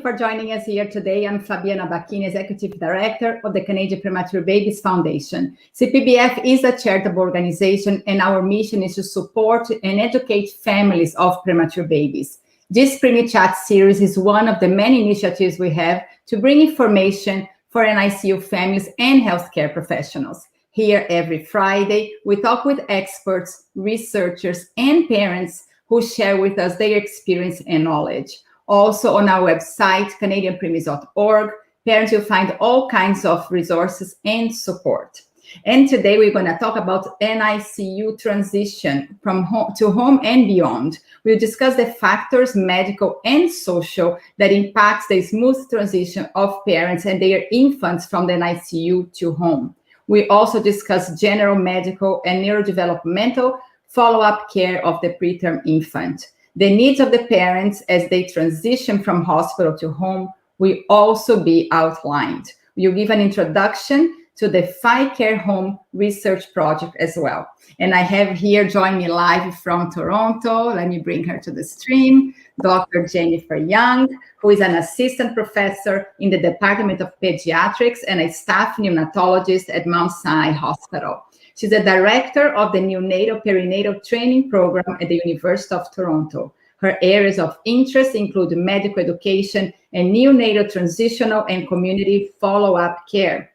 you for joining us here today. I'm Fabiana Bacchini, Executive Director of the Canadian Premature Babies Foundation. CPBF is a charitable organization, and our mission is to support and educate families of premature babies. This Preemie Chat series is one of the many initiatives we have to bring information for NICU families and healthcare professionals. Here every Friday, we talk with experts, researchers, and parents who share with us their experience and knowledge. Also on our website, canadianpreemies.org, parents will find all kinds of resources and support. And today we're going to talk about NICU transition from home to home and beyond. We'll discuss the factors, medical and social, that impacts the smooth transition of parents and their infants from the NICU to home. We also discuss general medical and neurodevelopmental follow-up care of the preterm infant. The needs of the parents as they transition from hospital to home will also be outlined. We'll give an introduction to the FiCare Home Research Project as well. And I have here joining me live from Toronto, let me bring her to the stream, Dr. Jennifer Young, who is an assistant professor in the Department of Paediatrics and a staff neonatologist at Mount Sinai Hospital. She's the director of the Neonatal-Perinatal Training Program at the University of Toronto. Her areas of interest include medical education and neonatal transitional and community follow-up care.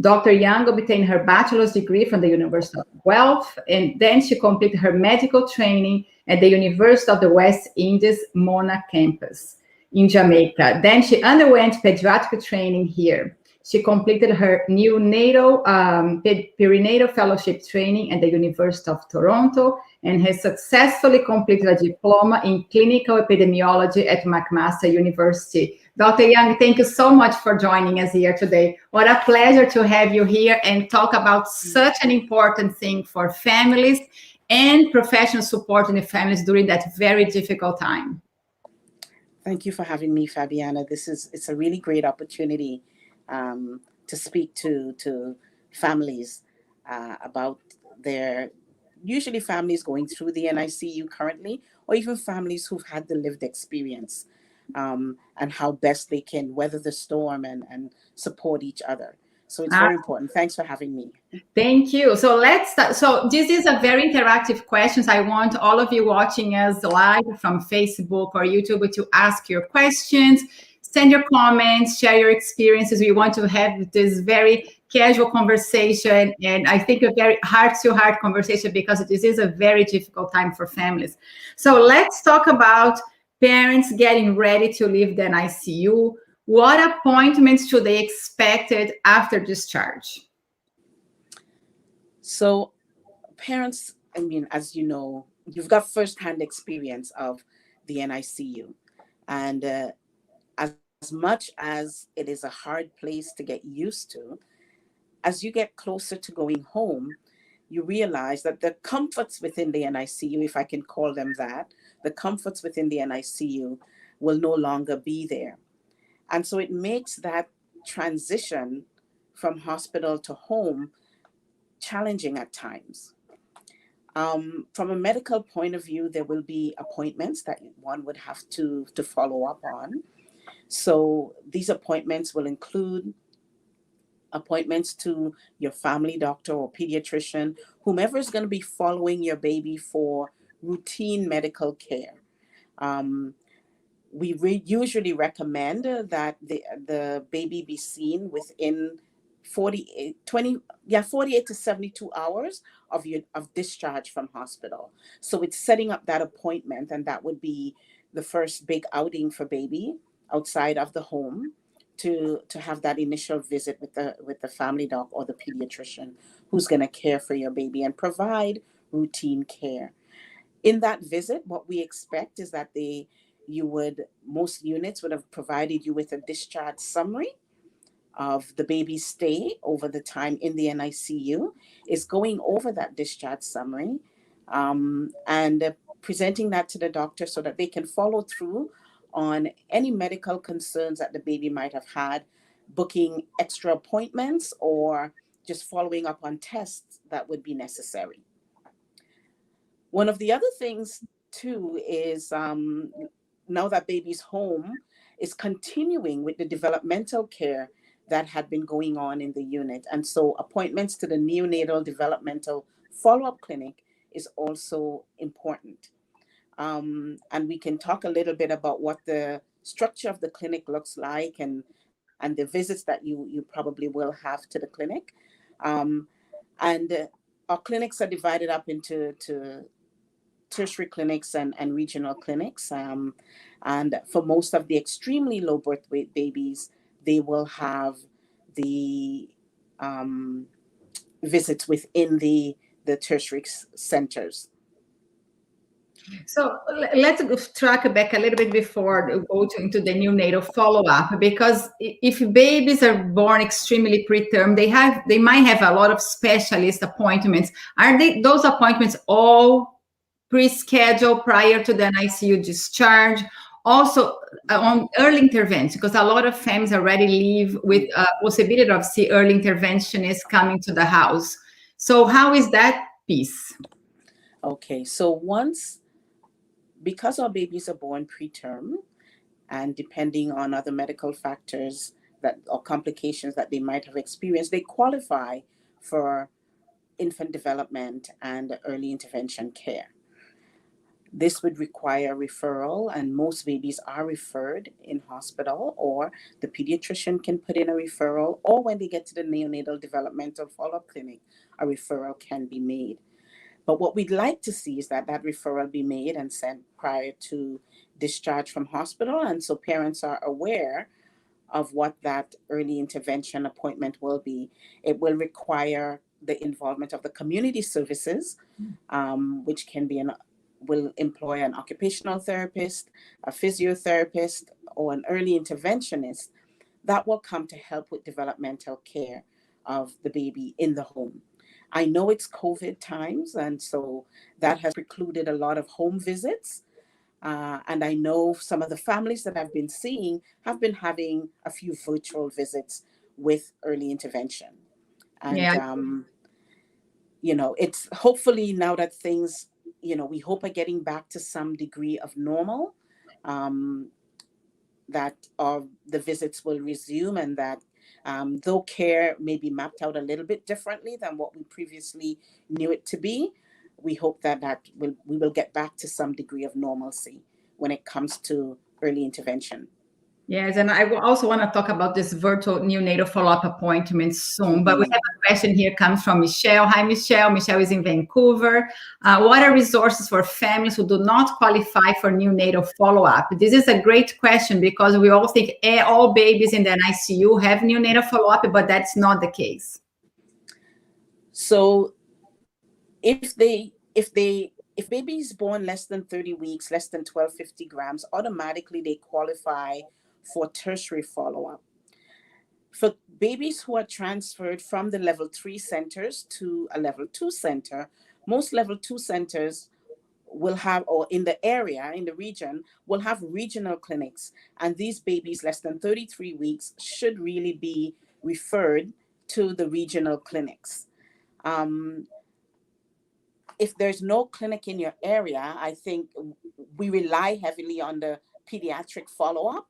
Dr. Young obtained her bachelor's degree from the University of Guelph, and then she completed her medical training at the University of the West Indies Mona campus in Jamaica. Then she underwent pediatric training here. She completed her neonatal perinatal fellowship training at the University of Toronto and has successfully completed a diploma in clinical epidemiology at McMaster University. Dr. Young, thank you so much for joining us here today. What a pleasure to have you here and talk about such an important thing for families and professional support in the families during that very difficult time. Thank you for having me, Fabiana. It's a really great opportunity to speak to families about usually families going through the NICU currently, or even families who've had the lived experience, and how best they can weather the storm and support each other. So it's very important. Thanks for having me. Thank you. So let's start. So this is a very interactive questions. I want all of you watching us live from Facebook or YouTube to ask your questions. Send your comments, share your experiences. We want to have this very casual conversation, and I think a very heart-to-heart conversation, because this is a very difficult time for families. So let's talk about parents getting ready to leave the NICU. What appointments should they expect after discharge? So parents, I mean, as you know, you've got firsthand experience of the NICU, and as much as it is a hard place to get used to, as you get closer to going home, you realize that the comforts within the NICU, if I can call them that, the comforts within the NICU will no longer be there. And so it makes that transition from hospital to home challenging at times. From a medical point of view, there will be appointments that one would have to follow up on. So these appointments will include appointments to your family doctor or pediatrician, whomever is going to be following your baby for routine medical care. We usually recommend that the baby be seen within 48 to 72 hours of discharge from hospital. So it's setting up that appointment, and that would be the first big outing for baby outside of the home, to have that initial visit with the family doc or the pediatrician who's going to care for your baby and provide routine care. In that visit, what we expect is that most units would have provided you with a discharge summary of the baby's stay over the time in the NICU, is going over that discharge summary and presenting that to the doctor so that they can follow through on any medical concerns that the baby might have had, booking extra appointments or just following up on tests that would be necessary. One of the other things too is now that baby's home, is continuing with the developmental care that had been going on in the unit. And so appointments to the neonatal developmental follow-up clinic is also important. And we can talk a little bit about what the structure of the clinic looks like, and the visits that you probably will have to the clinic. And our clinics are divided up into tertiary clinics and regional clinics. And for most of the extremely low birth weight babies, they will have the visits within the tertiary centers. So let's track back a little bit before we go into the neonatal follow-up, because if babies are born extremely preterm, they might have a lot of specialist appointments. Are those appointments all pre-scheduled prior to the NICU discharge? Also on early intervention, because a lot of families already leave with a possibility of see early interventionists coming to the house. So how is that piece? Okay, so because our babies are born preterm, and depending on other medical factors or complications that they might have experienced, they qualify for infant development and early intervention care. This would require referral, and most babies are referred in hospital, or the pediatrician can put in a referral, or when they get to the neonatal developmental follow-up clinic, a referral can be made. But what we'd like to see is that referral be made and sent prior to discharge from hospital. And so parents are aware of what that early intervention appointment will be. It will require the involvement of the community services, which will employ an occupational therapist, a physiotherapist, or an early interventionist that will come to help with developmental care of the baby in the home. I know it's COVID times, and so that has precluded a lot of home visits. And I know some of the families that I've been seeing have been having a few virtual visits with early intervention. And, it's hopefully now that things, we hope are getting back to some degree of normal, that the visits will resume, and that though care may be mapped out a little bit differently than what we previously knew it to be, we hope that we will get back to some degree of normalcy when it comes to early intervention. Yes, and I also want to talk about this virtual neonatal follow-up appointment soon. But we have a question here, comes from Michelle. Hi, Michelle. Michelle is in Vancouver. What are resources for families who do not qualify for neonatal follow-up? This is a great question, because we all think all babies in the NICU have neonatal follow-up, but that's not the case. So if babies born less than 30 weeks, less than 1250 grams, automatically they qualify for tertiary follow-up. For babies who are transferred from the level 3 centers to a level 2 center, most level 2 centers will have, or in the area, in the region, will have regional clinics. And these babies less than 33 weeks should really be referred to the regional clinics. If there's no clinic in your area, I think we rely heavily on the pediatric follow-up.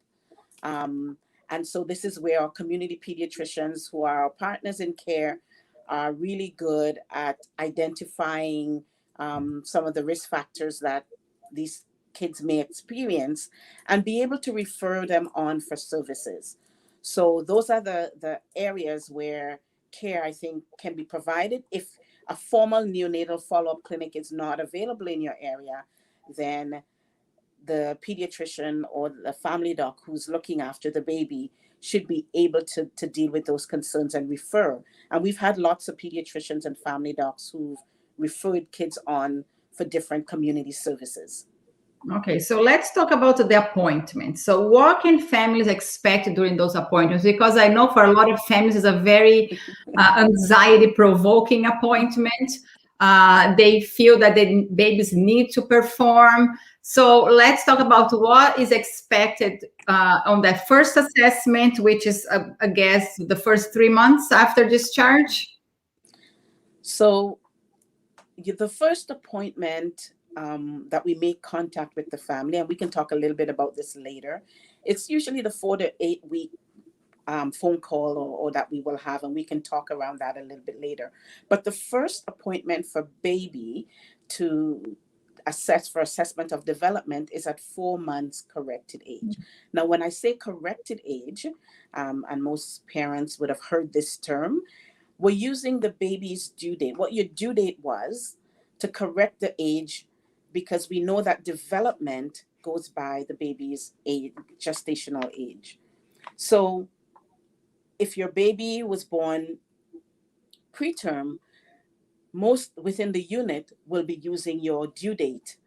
And so this is where our community pediatricians, who are our partners in care, are really good at identifying some of the risk factors that these kids may experience, and be able to refer them on for services. So those are the areas where care, I think, can be provided. If a formal neonatal follow-up clinic is not available in your area, then the pediatrician or the family doc who's looking after the baby should be able to deal with those concerns and refer. And we've had lots of pediatricians and family docs who've referred kids on for different community services. Okay, so let's talk about the appointment. So what can families expect during those appointments? Because I know for a lot of families, it's a very anxiety-provoking appointment. They feel that the babies need to perform. So let's talk about what is expected on that first assessment, which is, I guess, the first 3 months after discharge. So the first appointment that we make contact with the family, and we can talk a little bit about this later, It's usually the 4 to 8 week phone call or that we will have, and we can talk around that a little bit later. But the first appointment for baby to assess for assessment of development is at 4 months corrected age. Now, when I say corrected age, and most parents would have heard this term, we're using the baby's due date, what your due date was, to correct the age, because we know that development goes by the baby's age, gestational age. So if your baby was born preterm, most within the unit will be using your due date,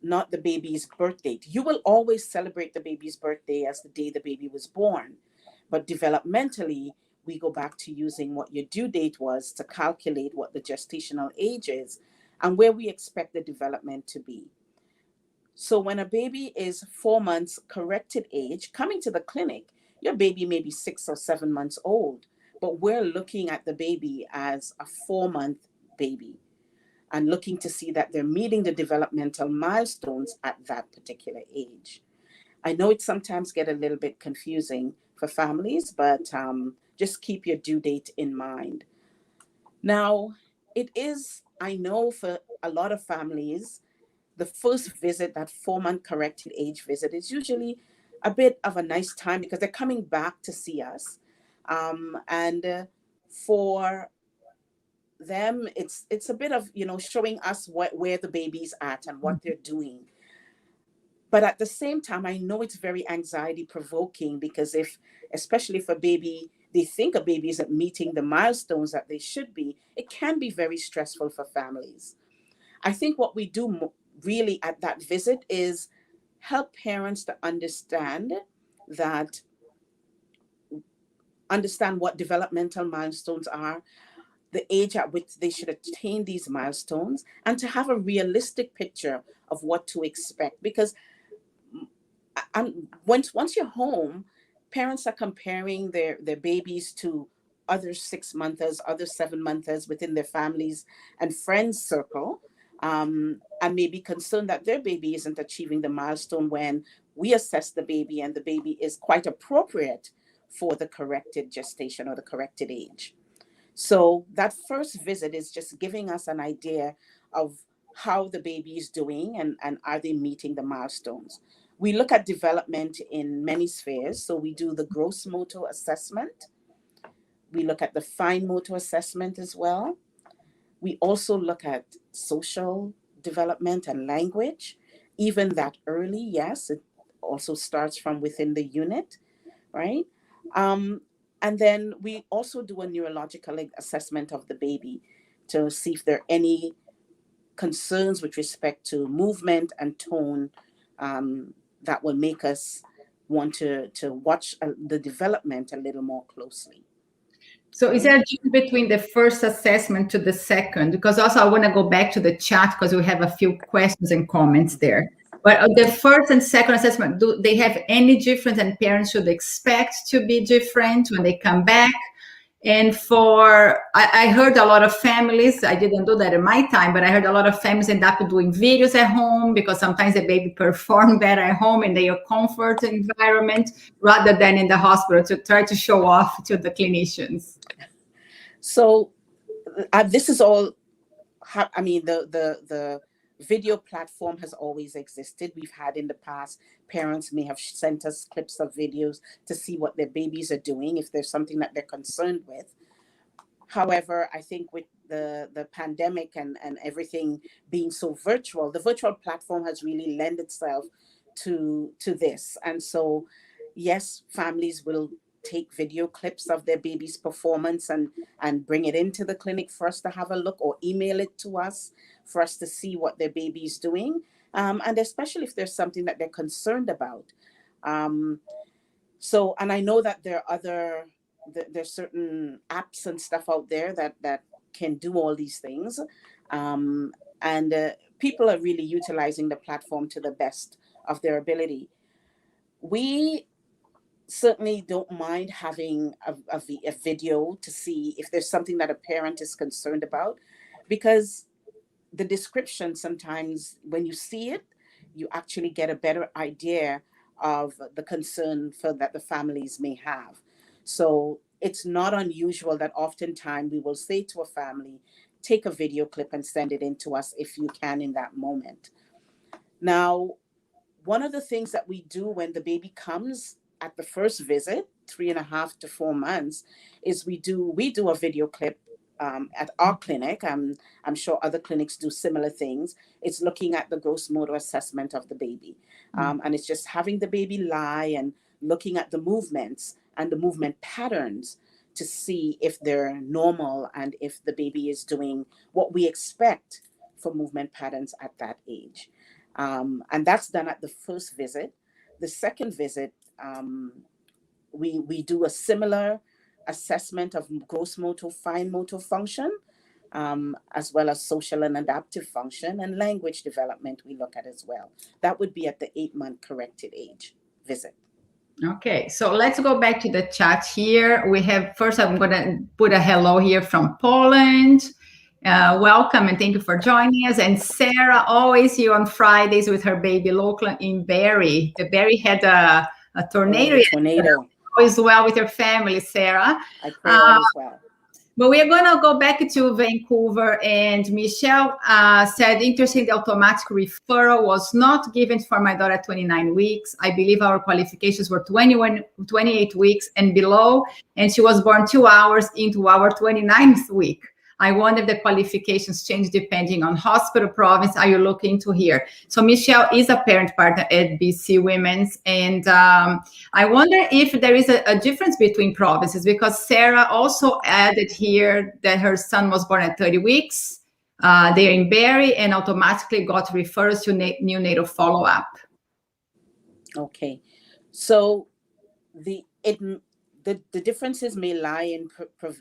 not the baby's birth date. You will always celebrate the baby's birthday as the day the baby was born, but developmentally, we go back to using what your due date was to calculate what the gestational age is and where we expect the development to be. So when a baby is 4 months corrected age, coming to the clinic, your baby may be 6 or 7 months old, but we're looking at the baby as a 4-month baby and looking to see that they're meeting the developmental milestones at that particular age. I know it sometimes get a little bit confusing for families, but just keep your due date in mind. Now, it is, I know for a lot of families, the first visit, that 4-month corrected age visit, is usually a bit of a nice time because they're coming back to see us. And for them, it's a bit of, showing us where the baby's at and what they're doing. But at the same time, I know it's very anxiety provoking because especially for baby, they think a baby isn't meeting the milestones that they should be, it can be very stressful for families. I think what we do really at that visit is help parents to understand what developmental milestones are, the age at which they should attain these milestones, and to have a realistic picture of what to expect. Because once you're home, parents are comparing their babies to other 6-monthers, other 7-monthers within their families and friends circle, and may be concerned that their baby isn't achieving the milestone when we assess the baby and the baby is quite appropriate for the corrected gestation or the corrected age. So that first visit is just giving us an idea of how the baby is doing and are they meeting the milestones. We look at development in many spheres. So we do the gross motor assessment. We look at the fine motor assessment as well. We also look at social development and language, even that early. Yes, it also starts from within the unit, right? And then we also do a neurological assessment of the baby to see if there are any concerns with respect to movement and tone that will make us want to watch the development a little more closely. So is there a difference between the first assessment to the second? Because also I want to go back to the chat because we have a few questions and comments there. But the first and second assessment, do they have any difference, and parents should expect to be different when they come back? And I heard a lot of families, I didn't do that in my time, but I heard a lot of families end up doing videos at home because sometimes the baby perform better at home in their comfort environment rather than in the hospital to try to show off to the clinicians. So this is all, the video platform has always existed. We've had in the past, parents may have sent us clips of videos to see what their babies are doing if there's something that they're concerned with. However, I think with the pandemic and everything being so virtual, the virtual platform has really lent itself to this. And so, yes, families will take video clips of their baby's performance and bring it into the clinic for us to have a look, or email it to us for us to see what their baby's doing. And especially if there's something that they're concerned about. And I know that there's certain apps and stuff out there that can do all these things. And people are really utilizing the platform to the best of their ability. We certainly don't mind having a video to see if there's something that a parent is concerned about, because the description, sometimes when you see it, you actually get a better idea of the concern that the families may have. So it's not unusual that oftentimes we will say to a family, take a video clip and send it in to us if you can in that moment. Now, one of the things that we do when the baby comes at the first visit, 3.5 to 4 months, is we do a video clip at our clinic. I'm sure other clinics do similar things. It's looking at the gross motor assessment of the baby. And it's just having the baby lie and looking at the movements and the movement patterns to see if they're normal and if the baby is doing what we expect for movement patterns at that age. And that's done at the first visit. The second visit, we do a similar assessment of gross motor, fine motor function, as well as social and adaptive function, and language development we look at as well. That would be at the 8-month corrected age visit. Okay, so let's go back to the chat here. We have, first I'm going to put a hello here from Poland. Welcome and thank you for joining us. And Sarah, always here on Fridays with her baby local in Barrie. The Barrie had a tornado. Oh, tornado. All is well with your family, Sarah. I pray all is well. But we are going to go back to Vancouver, and Michelle said, interesting, the automatic referral was not given for my daughter at 29 weeks. I believe our qualifications were 28 weeks and below, and she was born 2 hours into our 29th week. I wonder if the qualifications change depending on hospital province. Are you looking to here? So Michelle is a parent partner at BC Women's. And I wonder if there is a difference between provinces, because Sarah also added here that her son was born at 30 weeks. They're in Barrie and automatically got referrals to neonatal follow-up. Okay. So the differences may lie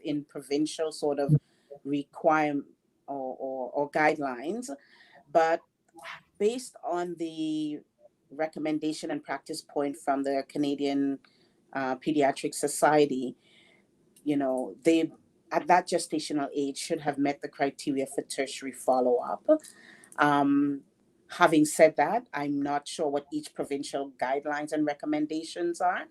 in provincial sort of requirement or guidelines, but based on the recommendation and practice point from the Canadian Pediatric Society, they at that gestational age should have met the criteria for tertiary follow-up. Having said that, I'm not sure what each provincial guidelines and recommendations are.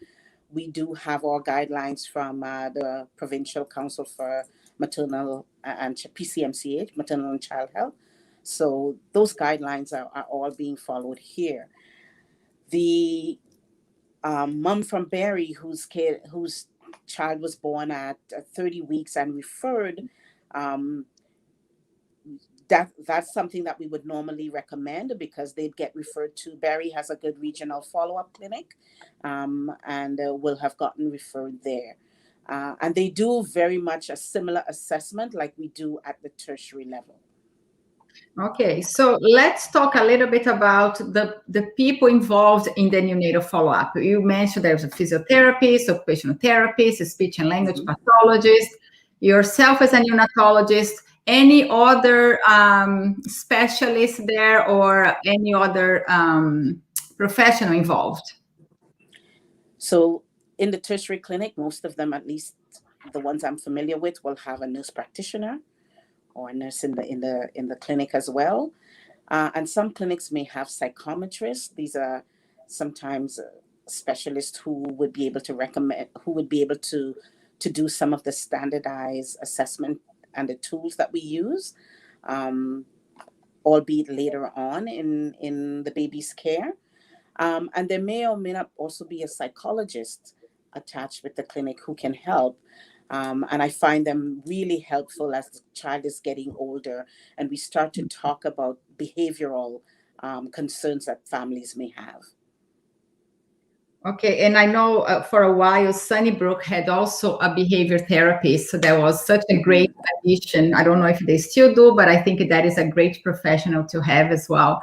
We do have our guidelines from the Provincial Council for Maternal and PCMCH, Maternal and Child Health. So those guidelines are all being followed here. The mom from Barrie whose child was born at 30 weeks and referred, that's something that we would normally recommend, because they'd get referred to. Barrie has a good regional follow-up clinic, and will have gotten referred there. And they do very much a similar assessment like we do at the tertiary level. Okay, so let's talk a little bit about the people involved in the neonatal follow-up. You mentioned there's a physiotherapist, occupational therapist, a speech and language pathologist, yourself as a neonatologist, any other specialist there, or any other professional involved? So in the tertiary clinic, most of them, at least the ones I'm familiar with, will have a nurse practitioner or a nurse in the clinic as well. And some clinics may have psychometrists. These are sometimes specialists who would be able to recommend, who would be able to do some of the standardized assessment and the tools that we use, albeit later on in the baby's care. And there may or may not also be a psychologist attached with the clinic who can help. And I find them really helpful as the child is getting older and we start to talk about behavioral concerns that families may have. Okay, and I know for a while Sunnybrook had also a behavior therapist, so that was such a great addition. I don't know if they still do, but I think that is a great professional to have as well.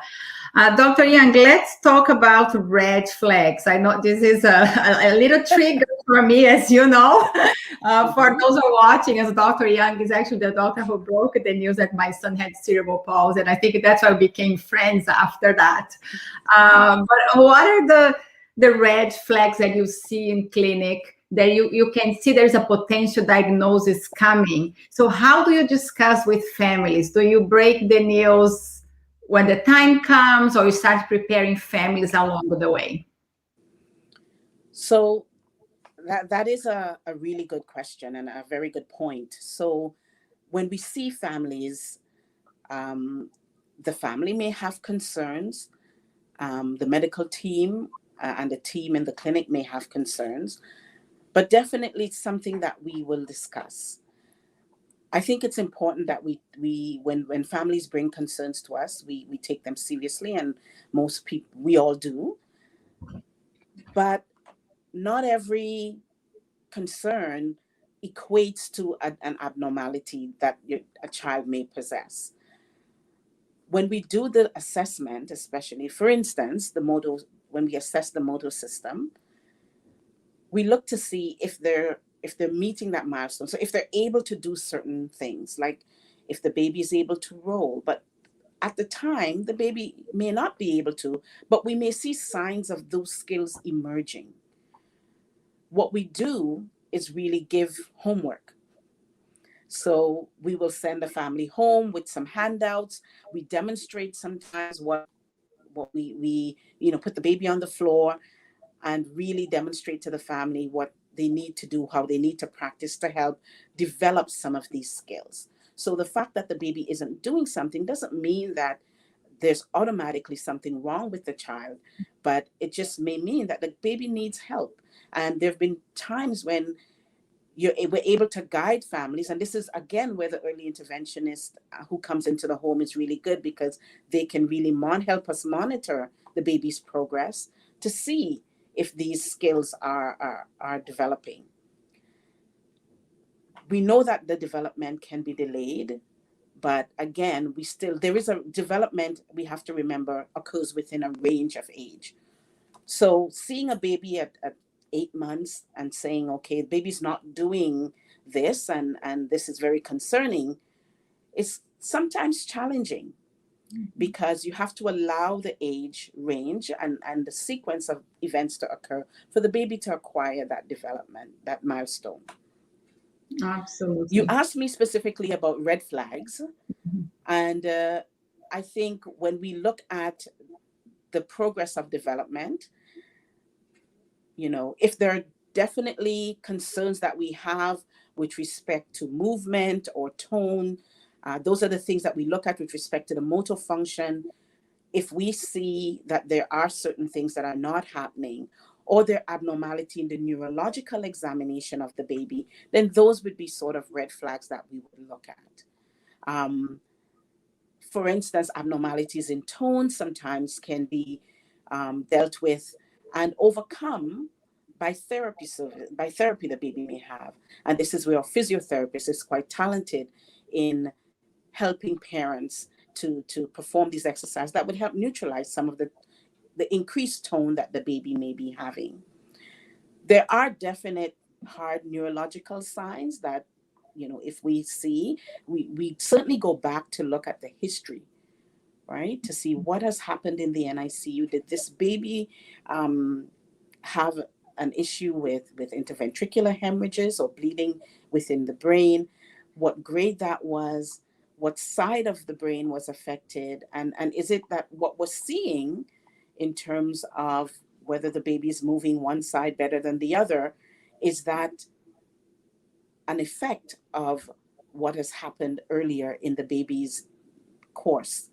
Dr. Young, let's talk about red flags. I know this is a little trigger for me, as you know. For those who are watching, as Dr. Young is actually the doctor who broke the news that my son had cerebral palsy, and I think that's why we became friends after that. But what are the red flags that you see in clinic that you can see there's a potential diagnosis coming? So how do you discuss with families? Do you break the news when the time comes, or you start preparing families along the way? So that is a really good question and a very good point. So when we see families, the family may have concerns, the medical team and the team in the clinic may have concerns, but definitely it's something that we will discuss. I think it's important that when families bring concerns to us, we take them seriously, and most people, we all do. But not every concern equates to an abnormality that a child may possess. When we do the assessment, especially, for instance, when we assess the motor system, we look to see if they're meeting that milestone. So if they're able to do certain things, like if the baby is able to roll, but at the time the baby may not be able to, but we may see signs of those skills emerging. What we do is really give homework. So we will send the family home with some handouts. We demonstrate sometimes what we put the baby on the floor and really demonstrate to the family what they need to do, how they need to practice to help develop some of these skills. So the fact that the baby isn't doing something doesn't mean that there's automatically something wrong with the child, but it just may mean that the baby needs help. And there have been times when we're able to guide families, and this is again where the early interventionist who comes into the home is really good, because they can really help us monitor the baby's progress to see if these skills are developing. We know that the development can be delayed, but again, there is a development, we have to remember, occurs within a range of age. So seeing a baby at 8 months and saying, okay, the baby's not doing this, and this is very concerning, is sometimes challenging, because you have to allow the age range and the sequence of events to occur for the baby to acquire that development, that milestone. Absolutely. You asked me specifically about red flags. And I think when we look at the progress of development, if there are definitely concerns that we have with respect to movement or tone, those are the things that we look at with respect to the motor function. If we see that there are certain things that are not happening, or there are abnormality in the neurological examination of the baby, then those would be sort of red flags that we would look at. For instance, abnormalities in tone sometimes can be dealt with and overcome by therapy the baby may have. And this is where a physiotherapist is quite talented in helping parents to perform these exercises that would help neutralize some of the increased tone that the baby may be having. There are definite hard neurological signs that, if we see, we certainly go back to look at the history, right? To see what has happened in the NICU. Did this baby have an issue with interventricular hemorrhages or bleeding within the brain? What grade that was? What side of the brain was affected? And is it that what we're seeing in terms of whether the baby is moving one side better than the other, is that an effect of what has happened earlier in the baby's course?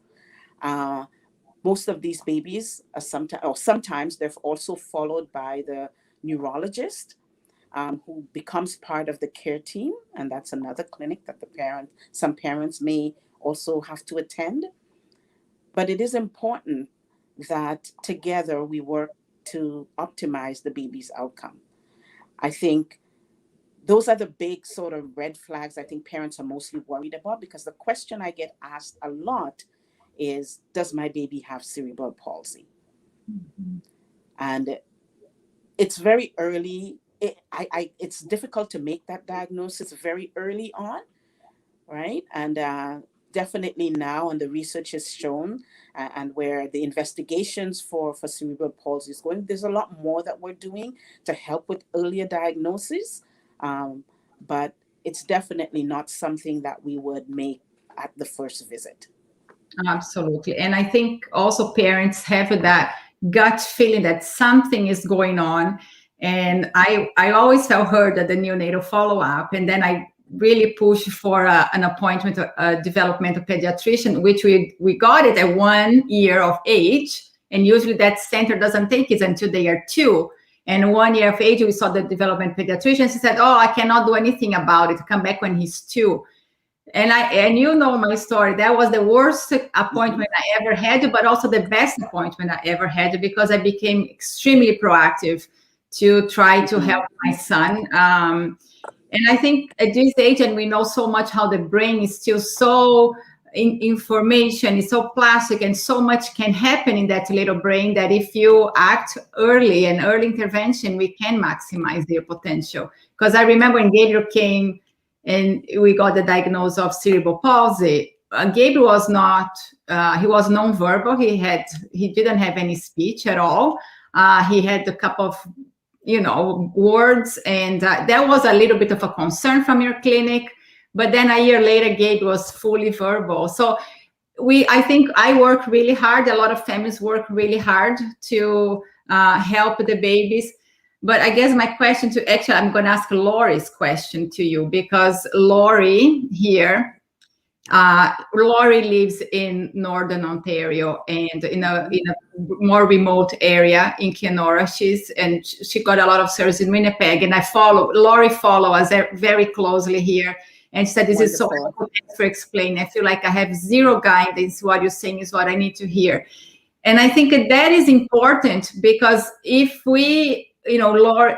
Most of these babies sometimes they're also followed by the neurologist, who becomes part of the care team, and that's another clinic that some parents may also have to attend. But it is important that together we work to optimize the baby's outcome. I think those are the big sort of red flags I think parents are mostly worried about, because the question I get asked a lot is, does my baby have cerebral palsy? Mm-hmm. And it's very early. It's difficult to make that diagnosis very early on, right? And definitely now, and the research has shown, and where the investigations for cerebral palsy is going, there's a lot more that we're doing to help with earlier diagnosis. But it's definitely not something that we would make at the first visit. Absolutely. And I think also parents have that gut feeling that something is going on. And I always felt hurt at the neonatal follow-up. And then I really pushed for an appointment, a developmental pediatrician, which we got it at 1 year of age. And usually that center doesn't take kids until they are 2. And 1 year of age, we saw the development pediatrician. She said, "Oh, I cannot do anything about it. Come back when he's 2." And you know my story. That was the worst appointment I ever had, but also the best appointment I ever had, because I became extremely proactive to try to help my son. And I think at this age, and we know so much how the brain is still so information is so plastic, and so much can happen in that little brain, that if you act early and early intervention, we can maximize their potential. Because I remember when Gabriel came and we got the diagnosis of cerebral palsy, Gabriel was not, he was nonverbal. He didn't have any speech at all. He had a couple of, words, and that was a little bit of a concern from your clinic. But then a year later, Gabe was fully verbal. So I think I work really hard. A lot of families work really hard to help the babies. But I guess my question I'm going to ask Lori's question to you, because Lori here, Lori lives in Northern Ontario and in a more remote area in Kenora. She got a lot of service in Winnipeg, and Lori follow us very closely here. And she said, "This is so helpful for explaining. I feel like I have zero guidance. What you're saying is what I need to hear." And I think that is important, because if we, Lori,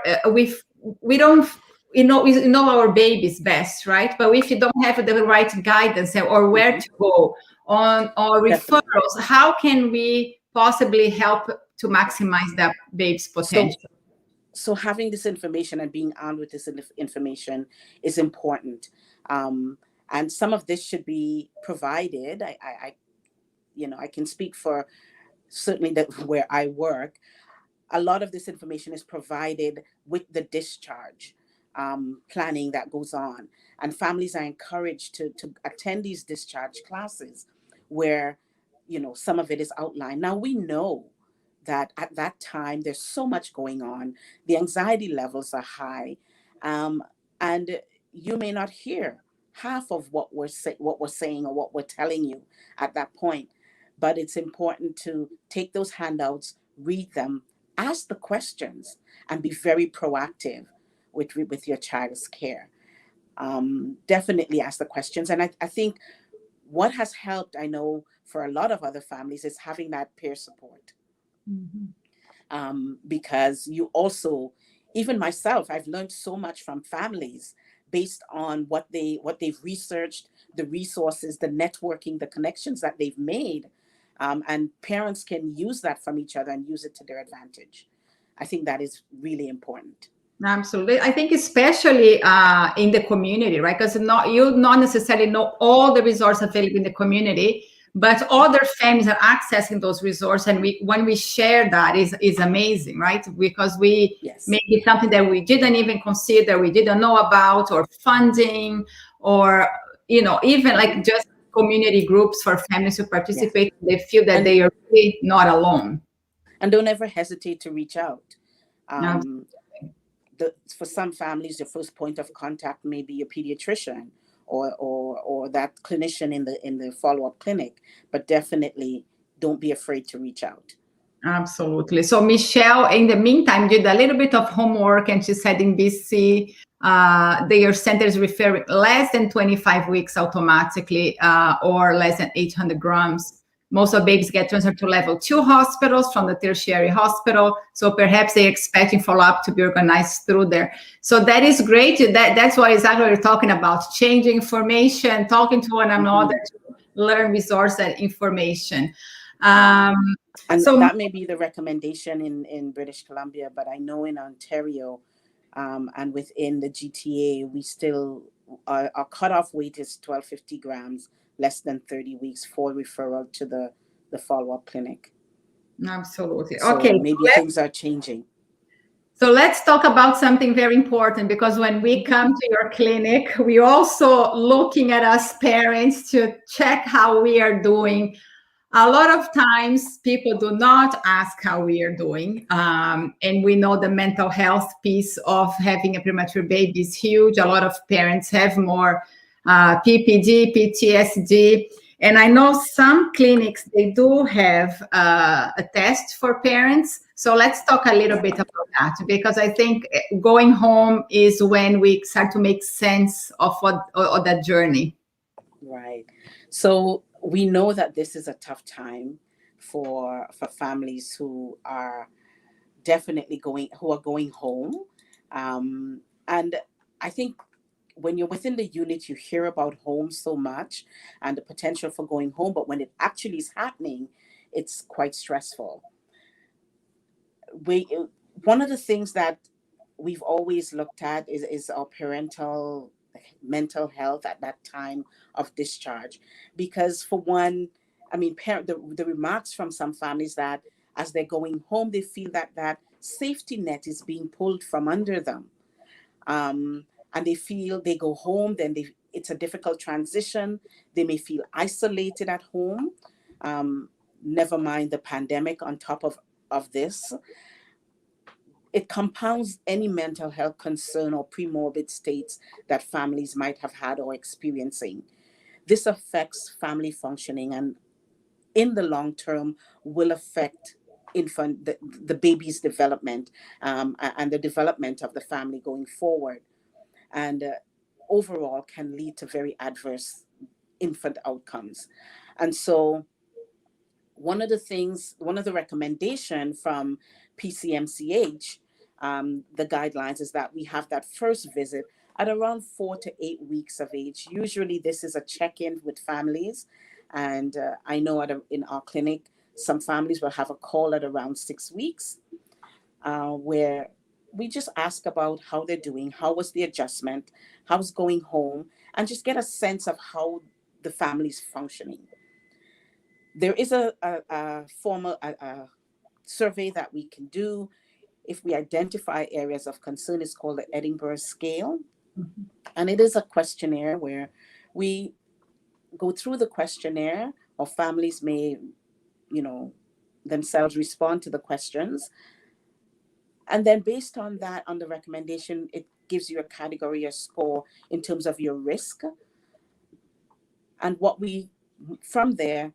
we don't, we know our babies best, right? But if you don't have the right guidance or where to go on or referrals, how can we possibly help to maximize that baby's potential? So having this information and being armed with this information is important. And some of this should be provided. I can speak for certainly where I work. A lot of this information is provided with the discharge planning that goes on. And families are encouraged to attend these discharge classes where, some of it is outlined. Now, we know that at that time, there's so much going on. The anxiety levels are high. And you may not hear half of what we're saying or what we're telling you at that point. But it's important to take those handouts, read them, ask the questions, and be very proactive with your child's care. Definitely ask the questions. And I think what has helped, I know, for a lot of other families is having that peer support. Because you also, even myself, I've learned so much from families based on what they've researched, the resources, the networking, the connections that they've made. And parents can use that from each other and use it to their advantage. I think that is really important. Absolutely. I think especially in the community, right? Because you not necessarily know all the resources available in the community, but other families are accessing those resources. And when we share that is amazing, right? Because maybe something that we didn't even consider, we didn't know about, or funding, or, even like just community groups for families who participate. They feel that they are really not alone. And don't ever hesitate to reach out. For some families, the first point of contact may be a pediatrician or that clinician in the follow-up clinic, but definitely don't be afraid to reach out. Absolutely. So Michelle, in the meantime, did a little bit of homework, and she said in BC, their centers refer less than 25 weeks automatically, or less than 800 grams. Most of babies get transferred to level 2 hospitals from the tertiary hospital. So perhaps they're expecting follow-up to be organized through there. So that is great. That's what exactly we're talking about, changing information, talking to one another to learn resource and information. And so that may be the recommendation in British Columbia, but I know in Ontario and within the GTA, we still, our cutoff weight is 1250 grams, less than 30 weeks for referral to the follow-up clinic. Absolutely. So okay. Maybe things are changing. So let's talk about something very important, because when we come to your clinic, we're also looking at us parents to check how we are doing A lot of times people do not ask how we are doing. And we know the mental health piece of having a premature baby is huge. A lot of parents have more PPD, PTSD. And I know some clinics, they do have a test for parents. So let's talk a little bit about that, because I think going home is when we start to make sense of that journey. Right. So we know that this is a tough time for families who are definitely going home. And I think when you're within the unit, you hear about home so much and the potential for going home, but when it actually is happening, it's quite stressful. One of the things that we've always looked at is our parental mental health at that time of discharge, because for one, I mean, the remarks from some families that as they're going home, they feel that that safety net is being pulled from under them, and they feel they go home, then it's a difficult transition. They may feel isolated at home. Never mind the pandemic on top of this. It compounds any mental health concern or premorbid states that families might have had or experiencing. This affects family functioning and in the long term will affect the baby's development, and the development of the family going forward, and overall can lead to very adverse infant outcomes. And so one of the recommendation from PCMCH, the guidelines, is that we have that first visit at around 4 to 8 weeks of age. Usually this is a check-in with families. And I know in our clinic, some families will have a call at around 6 weeks, where we just ask about how they're doing, how was the adjustment, how's going home, and just get a sense of how the family's functioning. There is a formal survey that we can do if we identify areas of concern. It's called the Edinburgh Scale. Mm-hmm. And it is a questionnaire where we go through the questionnaire, or families may, themselves respond to the questions. And then based on that, on the recommendation, it gives you a category, a score in terms of your risk. And from there,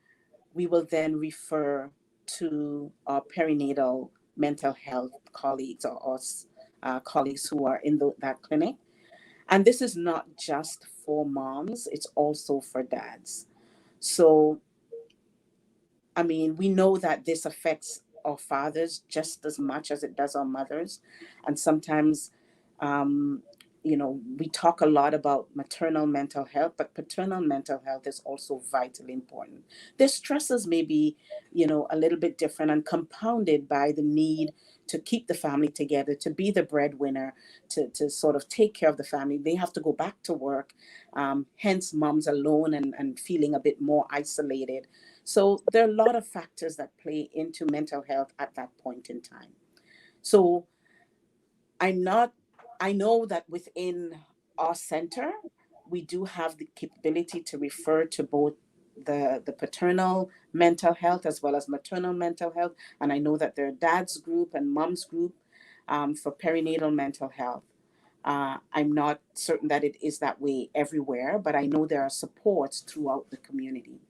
we will then refer to our perinatal mental health colleagues or colleagues who are in that clinic. And this is not just for moms, it's also for dads. So, I mean, we know that this affects our fathers just as much as it does our mothers. And sometimes, we talk a lot about maternal mental health, but paternal mental health is also vitally important. Their stresses may be, a little bit different and compounded by the need to keep the family together, to be the breadwinner, to sort of take care of the family. They have to go back to work. Hence, mom's alone and feeling a bit more isolated. So there are a lot of factors that play into mental health at that point in time. So I know that within our center, we do have the capability to refer to both the paternal mental health as well as maternal mental health. And I know that there are dad's group and mom's group for perinatal mental health. I'm not certain that it is that way everywhere, but I know there are supports throughout the community.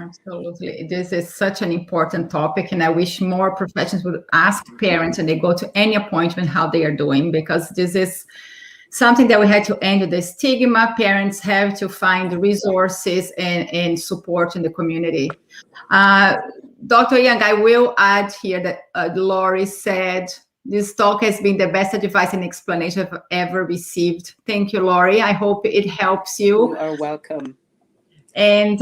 Absolutely. This is such an important topic, and I wish more professionals would ask parents when they go to any appointment how they are doing, because this is something that we had to end the stigma. Parents have to find resources and support in the community. Dr. Young, I will add here that Lori said, this talk has been the best advice and explanation I've ever received. Thank you, Lori. I hope it helps you. You are welcome. And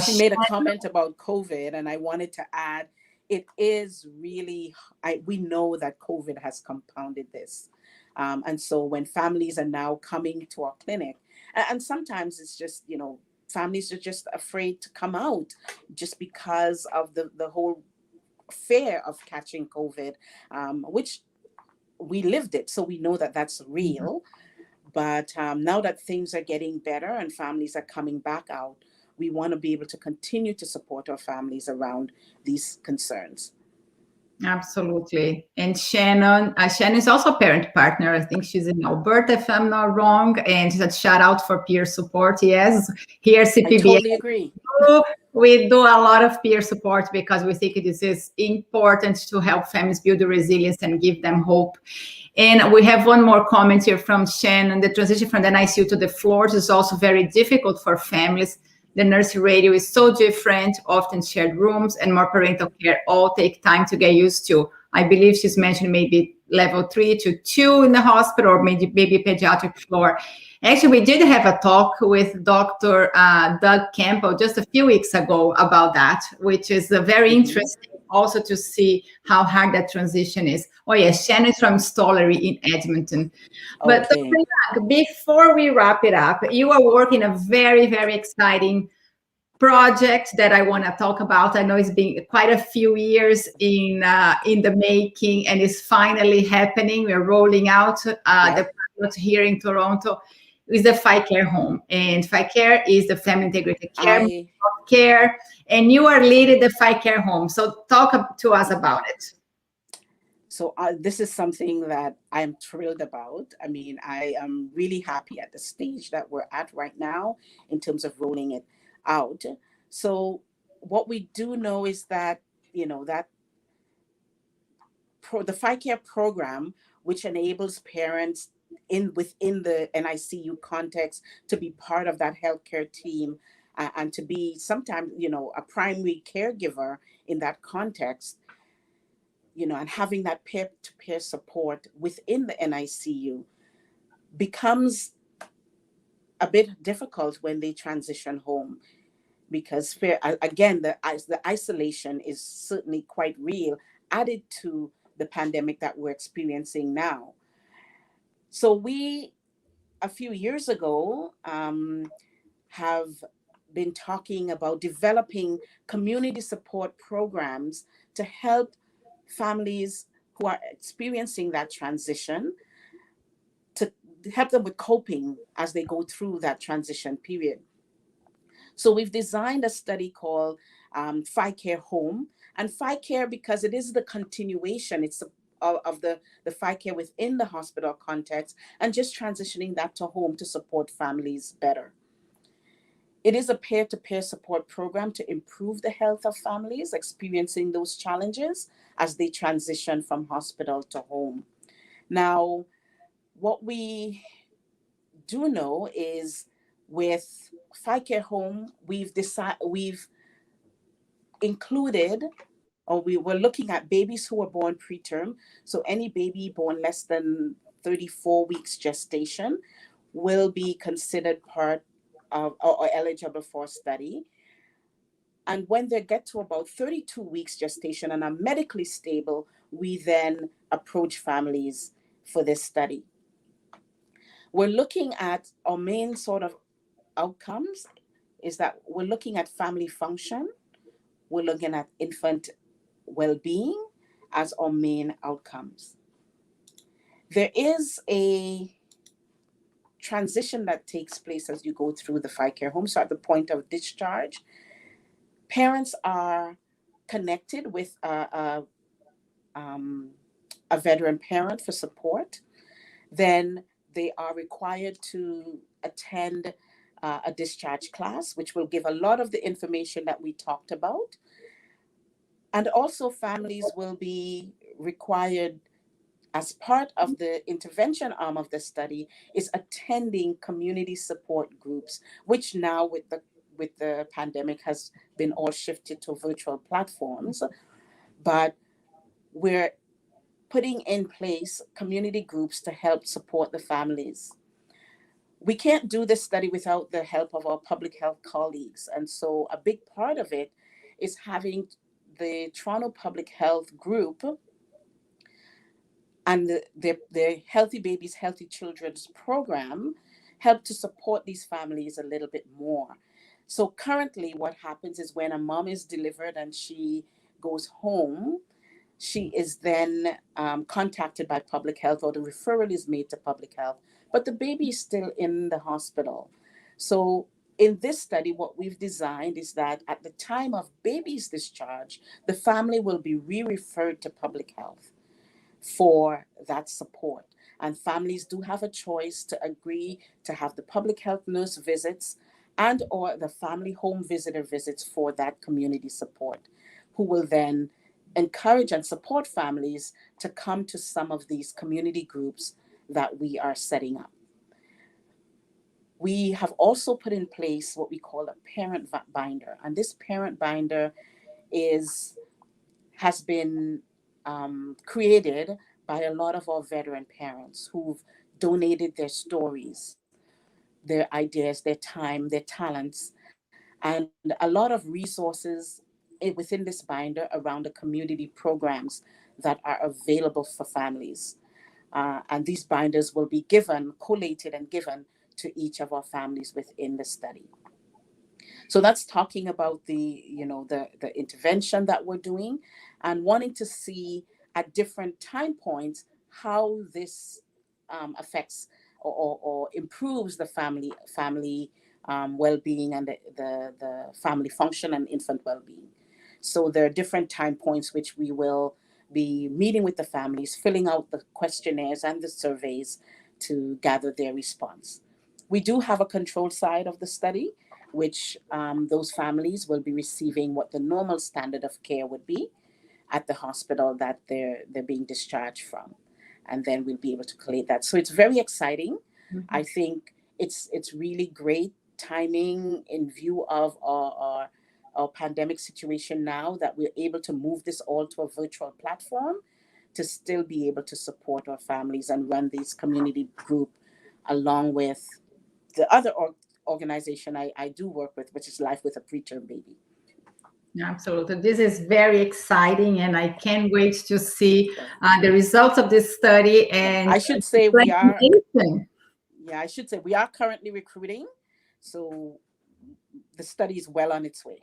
she made a comment about COVID, and I wanted to add, it is really, we know that COVID has compounded this. And so when families are now coming to our clinic, and sometimes it's just, families are just afraid to come out just because of the whole fear of catching COVID, which we lived it. So we know that that's real. But now that things are getting better and families are coming back out, we want to be able to continue to support our families around these concerns. Absolutely. And Shannon is also a parent partner. I think she's in Alberta, if I'm not wrong. And she said, shout out for peer support. Yes, here CPBS. I totally agree. We do a lot of peer support because we think this is important to help families build the resilience and give them hope. And we have one more comment here from Shannon. The transition from the NICU to the floors is also very difficult for families. The nursery radio is so different, often shared rooms, and more parental care all take time to get used to. I believe she's mentioned maybe level 3 to 2 in the hospital, or maybe pediatric floor. Actually, we did have a talk with Dr. Doug Campbell just a few weeks ago about that, which is very interesting also to see how hard that transition is. Oh, yes, Shannon from Stollery in Edmonton. But Dr. Young, before we wrap it up, you are working a very, very exciting project that I want to talk about. I know it's been quite a few years in the making, and it's finally happening. We're rolling out the pilot here in Toronto. Is the FiCare Home, and FiCare is the Family Integrated Care, and you are leading the FiCare Home. So talk to us about it. So this is something that I'm thrilled about. I mean, I am really happy at the stage that we're at right now in terms of rolling it out. So what we do know is that, that the FiCare program, which enables parents within the NICU context to be part of that healthcare team and to be sometimes, a primary caregiver in that context, and having that peer-to-peer support within the NICU becomes a bit difficult when they transition home, because again, the isolation is certainly quite real, added to the pandemic that we're experiencing now. So we, a few years ago, have been talking about developing community support programs to help families who are experiencing that transition, to help them with coping as they go through that transition period. So we've designed a study called FiCare Home, and FiCare, because it is the continuation, it's of the FiCare within the hospital context, and just transitioning that to home to support families better. It is a peer-to-peer support program to improve the health of families experiencing those challenges as they transition from hospital to home. Now, what we do know is with FiCare Home, we've included, or we were looking at babies who were born preterm. So any baby born less than 34 weeks gestation will be considered part of or eligible for study. And when they get to about 32 weeks gestation and are medically stable, we then approach families for this study. We're looking at our main sort of outcomes is that we're looking at family function, we're looking at infant well-being as our main outcomes. There is a transition that takes place as you go through the FiCare Home. So at the point of discharge, parents are connected with a veteran parent for support. Then they are required to attend a discharge class, which will give a lot of the information that we talked about. And also families will be required, as part of the intervention arm of the study, is attending community support groups, which now with the pandemic has been all shifted to virtual platforms. But we're putting in place community groups to help support the families. We can't do this study without the help of our public health colleagues. And so a big part of it is having the Toronto Public Health Group and the Healthy Babies, Healthy Children's program help to support these families a little bit more. So currently what happens is when a mom is delivered and she goes home, she is then contacted by public health, or the referral is made to public health, but the baby is still in the hospital. So in this study, what we've designed is that at the time of baby's discharge, the family will be re-referred to public health for that support. And families do have a choice to agree to have the public health nurse visits and or the family home visitor visits for that community support, who will then encourage and support families to come to some of these community groups that we are setting up. We have also put in place what we call a parent binder. And this parent binder has been created by a lot of our veteran parents who've donated their stories, their ideas, their time, their talents, and a lot of resources within this binder around the community programs that are available for families. And these binders will be collated and given to each of our families within the study. So that's talking about the intervention that we're doing and wanting to see at different time points how this affects or improves the family well-being and the family function and infant well-being. So there are different time points which we will be meeting with the families, filling out the questionnaires and the surveys to gather their response. We do have a control side of the study, which those families will be receiving what the normal standard of care would be at the hospital that they're being discharged from. And then we'll be able to collate that. So it's very exciting. Mm-hmm. I think it's really great timing in view of our pandemic situation now that we're able to move this all to a virtual platform to still be able to support our families and run these community group along with the other organization I do work with, which is Life with a Preterm Baby. Absolutely. This is very exciting, and I can't wait to see the results of this study. And I should say we are currently recruiting, so the study is well on its way.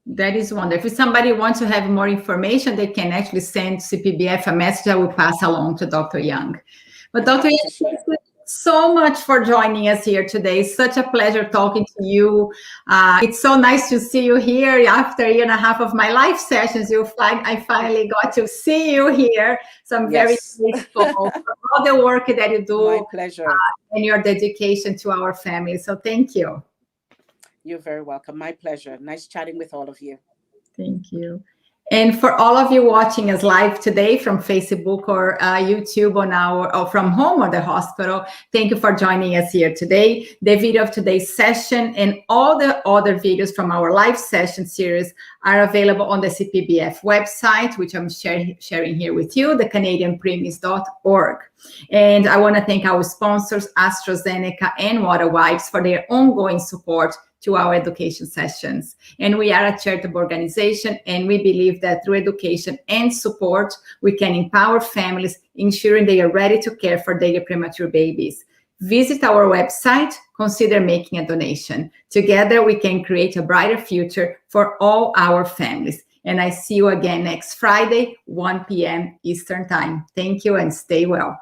That is wonderful. If somebody wants to have more information, they can actually send CPBF a message. I will pass along to Dr. Young. But Dr. Young, thank you so much for joining us here today. Such a pleasure talking to you. It's so nice to see you here after a year and a half of my live sessions. I finally got to see you here. So I'm very grateful for all the work that you do. My pleasure. And your dedication to our family. So thank you. You're very welcome. My pleasure. Nice chatting with all of you. Thank you. And for all of you watching us live today from Facebook or YouTube or from home or the hospital, thank you for joining us here today. The video of today's session and all the other videos from our live session series are available on the CPBF website, which I'm sharing here with you, the CanadianPreemies.org. And I want to thank our sponsors, AstraZeneca and Water Wipes, for their ongoing support to our education sessions. And we are a charitable organization, and we believe that through education and support, we can empower families, ensuring they are ready to care for their premature babies. Visit our website, consider making a donation. Together, we can create a brighter future for all our families. And I see you again next Friday, 1 p.m. Eastern Time. Thank you and stay well.